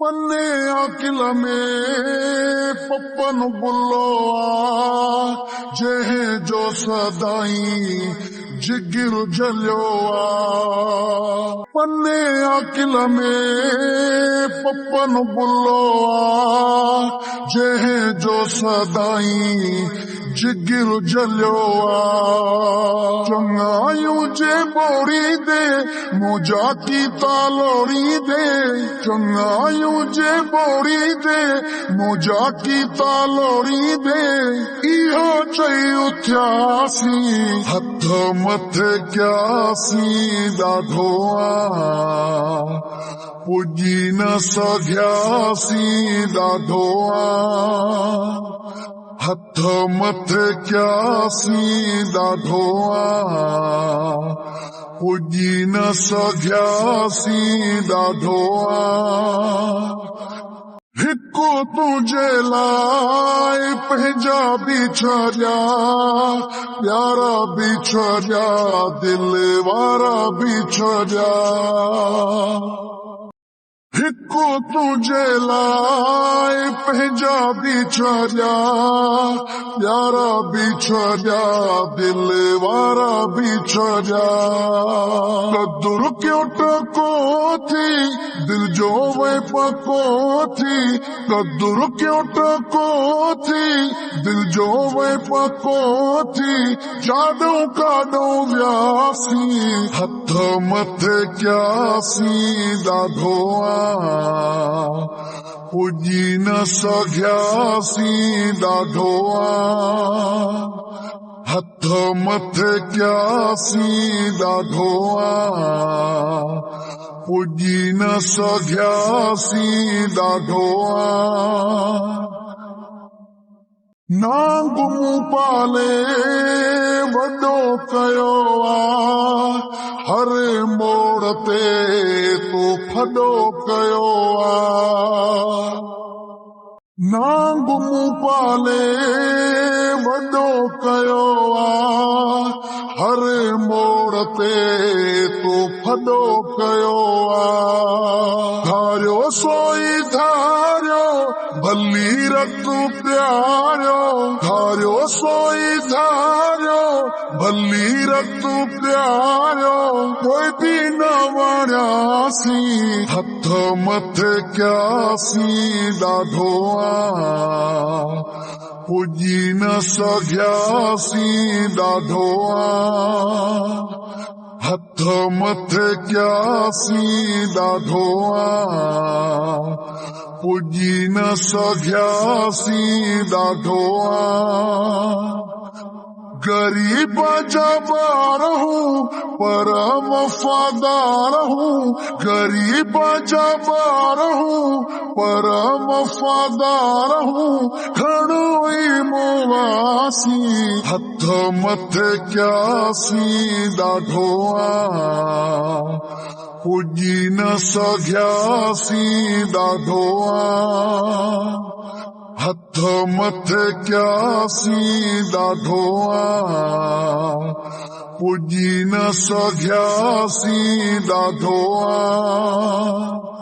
पन्ने अकिल में पप्पन बुल्लो आ जहे जो सदाई जिगिर जलियो आ। पन्ने अकिल में पप्पन बुल्लो आ जहे जो सदाई जिगिर जलियो आ। चंगायूं जे बोरी दे मुझा की तालोड़ी दे, चंगायूं जे बोरी दे मुझा की तालोड़ी दे। इहो चई उथियासी हथ मथे क्यासी ॾाढो आ पुॼी न सघियासी ॾाढो आ। हथ मथे क्यासी ॾाढो आ पुॼी न सघियासी ॾाढो आ। हिकु तुझे लाइ पंहिंजा बिछड़िया प्यारा बिछड़िया दिल वारा बिछड़िया। हिकु तुझे लाइ पंहिंजा बिछड़िया प्यारा बिछड़िया दिल वारा बिछड़िया। कदुर क्यों टको थी दिल जो वे पको थी, कदुर क्यों टको थी दिल जो वे पको थी। जादू काडो व्यासी हथ मथे क्यासी ॾाढो आ पुॼी न सघियासी ॾाढो आ। हथ मथे क्यासी ॾाढो आ पुॼी न सघियासी ॾाढो आ। नांग मूं पाले वॾो कयो आ हर मोड़ ते तो फॾो कयो आ। नांग मूं पाले वॾो कयो आ हर मोड़ ते तो फॾो कयो आ। धारियो सोई धारियो भली रत प्यारियो, धारियो सोई धारियो भली रत प्यारियो। कोई बि न वणियासी हथ मथे क्यासी ॾाढो आ पुॼी न सघियासी ॾाढो आ। हथ मथे क्यासी ॾाढो आ पुॼी न सघियासी ॾाढो आ। गरीब जा ॿार हूं पर वफ़ादार हूं, गरीब जा ॿार हूं पर वफ़ादार हूं। खणो ई मुआसी हथ मथे क्यासी ॾाढो आ पुॼी न सघियासी ॾाढो आ। हथ मथे क्यासी ॾाढो आ पुॼी न सघियासी ॾाढो आ।